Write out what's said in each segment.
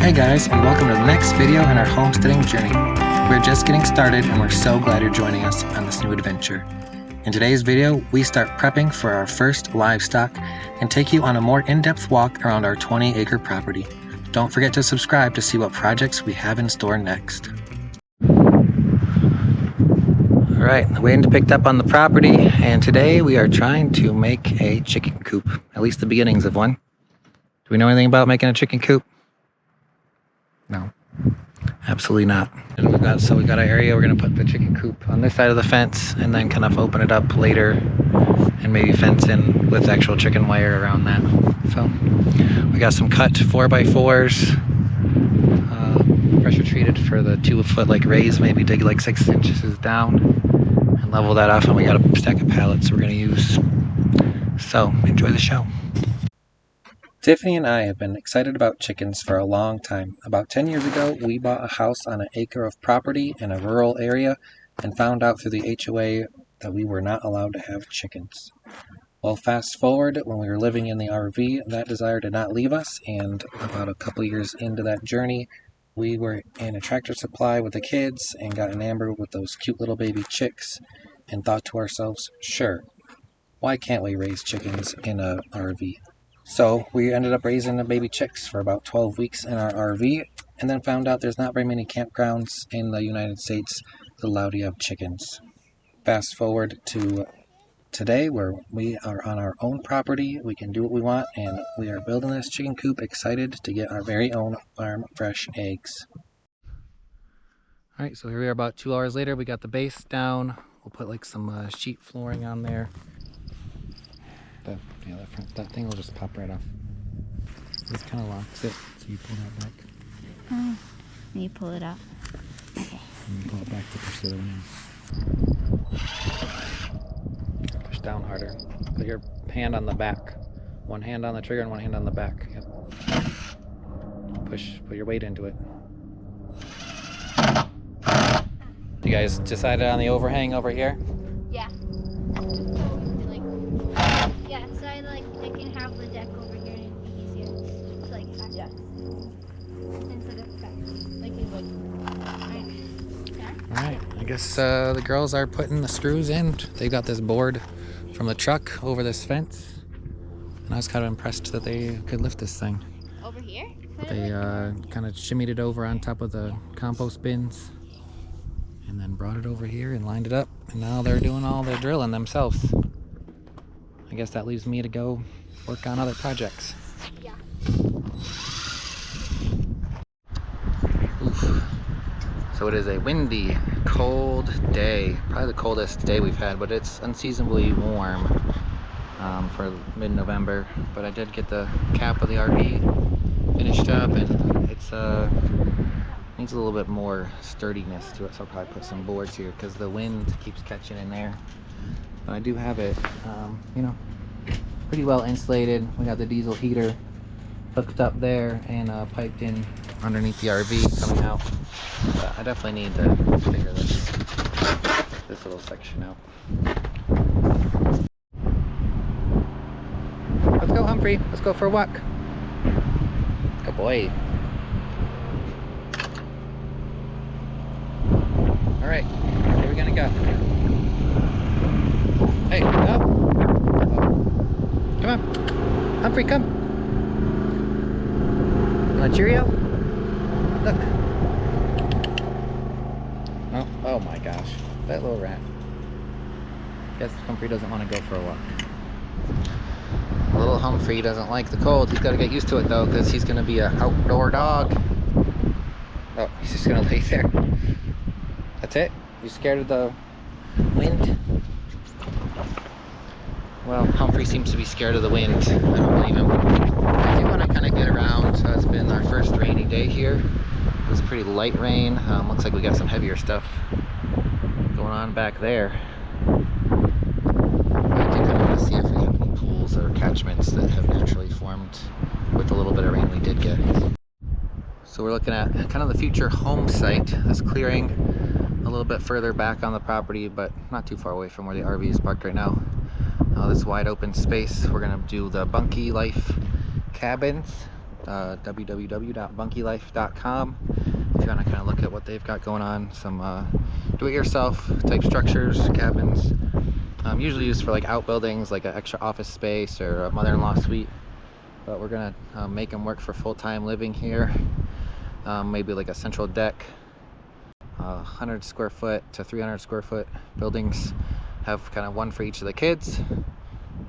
Hey guys, and welcome to the next video in our homesteading journey. We're just getting started and we're so glad you're joining us on this new adventure. In today's video, we start prepping for our first livestock and take you on a more in-depth walk around our 20-acre property. Don't forget to subscribe to see what projects we have in store next. Alright, the wind picked up on the property and today we are trying to make a chicken coop, at least the beginnings of one. Do we know anything about making a chicken coop? No, absolutely not. And we got our area. We're gonna put the chicken coop on this side of the fence and then kind of open it up later and maybe fence in with actual chicken wire around that. So we got some cut 4x4s, pressure treated for the 2-foot like raise, maybe dig like 6 inches down and level that off, and we got a stack of pallets we're gonna use. So enjoy the show. Tiffany and I have been excited about chickens for a long time. About 10 years ago, we bought a house on an acre of property in a rural area and found out through the HOA that we were not allowed to have chickens. Well, fast forward, when we were living in the RV, that desire did not leave us, and about a couple years into that journey, we were in a Tractor Supply with the kids and got enamored with those cute little baby chicks and thought to ourselves, sure, why can't we raise chickens in a RV? So we ended up raising the baby chicks for about 12 weeks in our RV and then found out there's not very many campgrounds in the United States that allow you to have chickens. Fast forward to today where we are on our own property, we can do what we want, and we are building this chicken coop excited to get our very own farm fresh eggs. Alright, so here we are about 2 hours later. We got the base down. We'll put like some sheet flooring on there. That thing will just pop right off. This kind of locks it, so you pull that back. Oh, you pull it up. Okay. And you pull it back to push the other one. Push down harder. Put your hand on the back. One hand on the trigger and one hand on the back. Yep. Push. Put your weight into it. You guys decided on the overhang over here? Yeah. Yeah, so I can have the deck over here and it'd be easier to access. Instead of Alright, I guess the girls are putting the screws in. They got this board from the truck over this fence. And I was kind of impressed that they could lift this thing. Over here? But they kind of shimmied it over on top of the compost bins. And then brought it over here and lined it up. And now they're doing all the drilling themselves. I guess that leaves me to go work on other projects. Yeah. Oof. So it is a windy, cold day. Probably the coldest day we've had, but it's unseasonably warm for mid-November. But I did get the cap of the RV finished up, and it's needs a little bit more sturdiness to it. So I'll probably put some boards here because the wind keeps catching in there. But I do have it, you know, pretty well insulated. We got the diesel heater hooked up there and piped in underneath the RV coming out. But I definitely need to figure this little section out. Let's go, Humphrey. Let's go for a walk. Good boy. All right, where are we gonna go? Hey, no. Come on. Humphrey, come. You want a Cheerio? Look. Oh my gosh. That little rat. Guess Humphrey doesn't want to go for a walk. Little Humphrey doesn't like the cold. He's got to get used to it though, because he's going to be an outdoor dog. Oh, he's just going to lay there. That's it? You scared of the wind? Well, Humphrey seems to be scared of the wind. I don't blame him. I do want to kind of get around. It's been our first rainy day here. It was pretty light rain. Looks like we got some heavier stuff going on back there. I do kind of want to see if we have any pools or catchments that have naturally formed with the little bit of rain we did get. So we're looking at kind of the future home site. This clearing a little bit further back on the property, but not too far away from where the RV is parked right now. This wide open space, we're gonna do the bunkie life cabins www.bunkylife.com. If you want to kind of look at what they've got going on, some do-it-yourself type structures, cabins, usually used for like outbuildings, like an extra office space or a mother-in-law suite. But we're gonna make them work for full-time living here. Maybe like a central deck. 100 square foot to 300 square foot buildings have kind of one for each of the kids,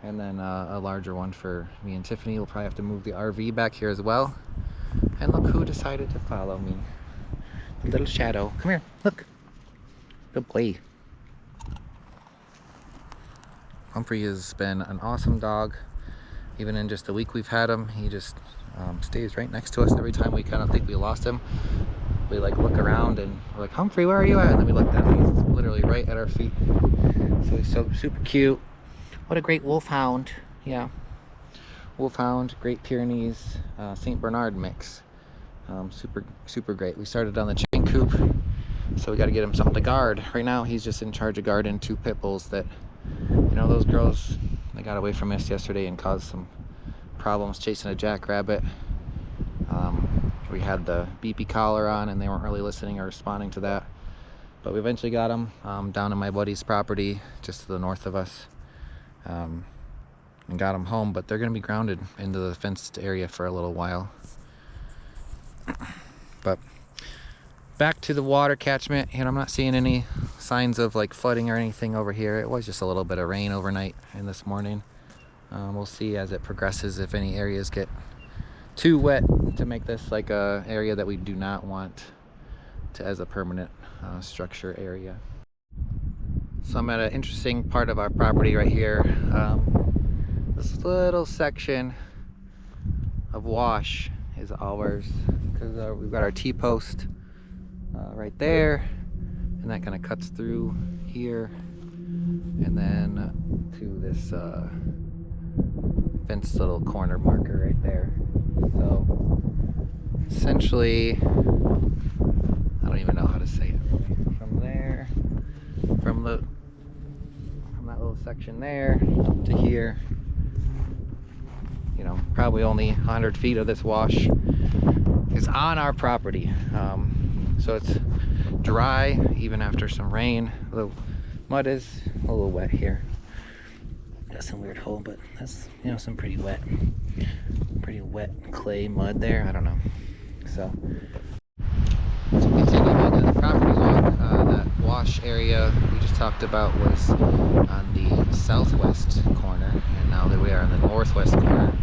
and then a larger one for me and Tiffany. We'll probably have to move the RV back here as well. And look who decided to follow me. A little shadow. Come here, look. Good boy. Humphrey has been an awesome dog. Even in just the week we've had him, he just stays right next to us. Every time we kind of think we lost him, we like look around and we're like, Humphrey, where are you at? And then we look down, he's literally right at our feet. So he's so super cute. What a great wolfhound. Yeah, wolfhound, Great Pyrenees, St. Bernard mix. Super great. We started on the chicken coop, so we got to get him something to guard. Right now he's just in charge of guarding 2 pit bulls that, you know, those girls, they got away from us yesterday and caused some problems chasing a jackrabbit. We had the beepy collar on and they weren't really listening or responding to that, but we eventually got them down on my buddy's property just to the north of us, and got them home. But they're gonna be grounded into the fenced area for a little while. But back to the water catchment, and I'm not seeing any signs of like flooding or anything over here. It was just a little bit of rain overnight and this morning. We'll see as it progresses if any areas get too wet to make this like a area that we do not want to as a permanent structure area. So I'm at an interesting part of our property right here. This little section of wash is ours because we've got our T-post right there, and that kind of cuts through here and then to this fenced little corner marker right there. So essentially, I don't even know how to say it really. From there, from that little section there up to here, you know, probably only 100 feet of this wash is on our property. So it's dry even after some rain. The mud is a little wet here. Got some weird hole, but that's, you know, some pretty wet clay mud there. I don't know. So continuing the property walk, that wash area we just talked about was on the southwest corner, and now that we are in the northwest corner,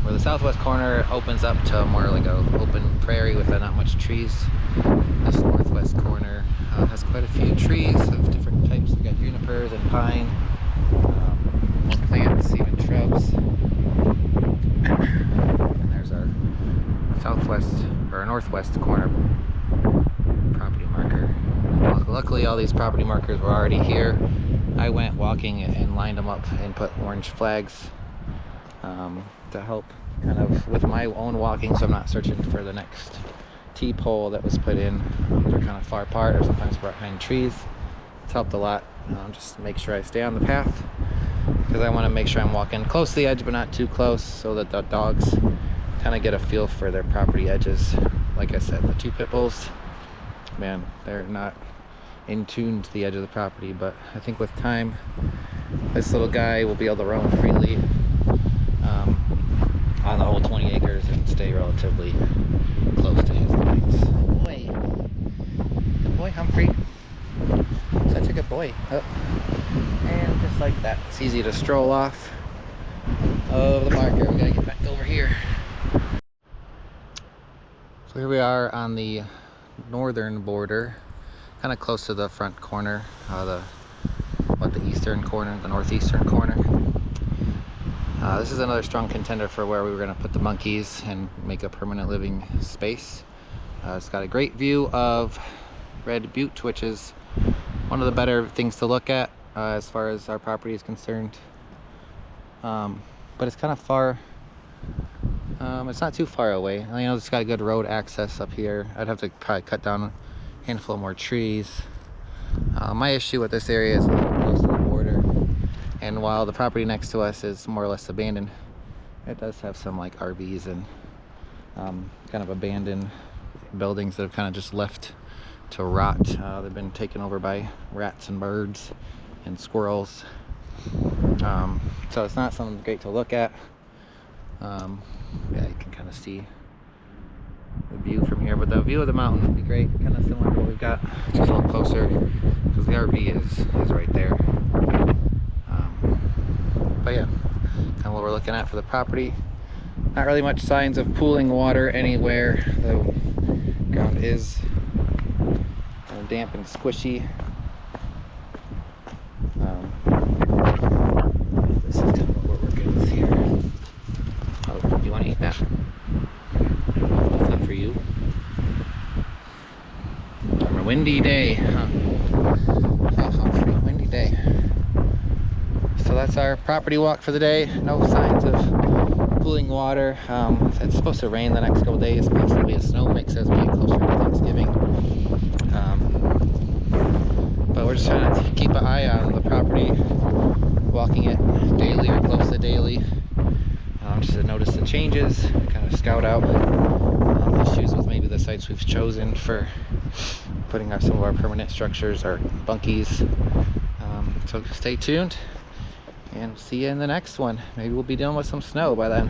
where the southwest corner opens up to more like a open prairie with not much trees. This northwest corner has quite a few trees of different types. We've got junipers and pine, more plants, even shrubs. And there's our southwest or northwest corner property marker. Luckily all these property markers were already here. I went walking and lined them up and put orange flags to help kind of with my own walking, so I'm not searching for the next T-pole that was put in. They're kind of far apart or sometimes behind trees. It's helped a lot. Just make sure I stay on the path, because I want to make sure I'm walking close to the edge but not too close, so that the dogs kind of get a feel for their property edges. Like I said, the 2 pit bulls, man, they're not in tune to the edge of the property, but I think with time this little guy will be able to roam freely on the whole 20 acres and stay relatively close to his lines. Good boy, Humphrey. Such a good boy. Oh. And just like that, it's easy to stroll off of the marker. We gotta get back over here. So here we are on the northern border, kind of close to the front corner, the eastern corner, the northeastern corner. This is another strong contender for where we were going to put the monkeys and make a permanent living space. It's got a great view of Red Butte, which is one of the better things to look at as far as our property is concerned. But it's kind of far. It's not too far away. I know it's got a good road access up here. I'd have to probably cut down a handful more trees. My issue with this area is close to the border, and while the property next to us is more or less abandoned, it does have some like RVs and kind of abandoned buildings that have kind of just left to rot. They've been taken over by rats and birds and squirrels. So it's not something great to look at. Yeah, you can kind of see the view from here, but the view of the mountain would be great, kind of similar to what we've got, just a little closer, because the RV is right there. But yeah, kind of what we're looking at for the property. Not really much signs of pooling water anywhere. The ground is kind of damp and squishy. This is kind of what we're working with here. Oh, do you want to eat that? That's not for you. On a windy day, huh? Oh, Humphrey, windy day. So that's our property walk for the day. No signs of pooling water. It's supposed to rain the next couple days, possibly a snow mix as we get closer to Thanksgiving. But we're just trying to keep an eye on the property, walking it daily or close to daily, just to notice the changes, kind of scout out issues with maybe the sites we've chosen for putting some of our permanent structures, our bunkies. So stay tuned and see you in the next one. Maybe we'll be dealing with some snow by then.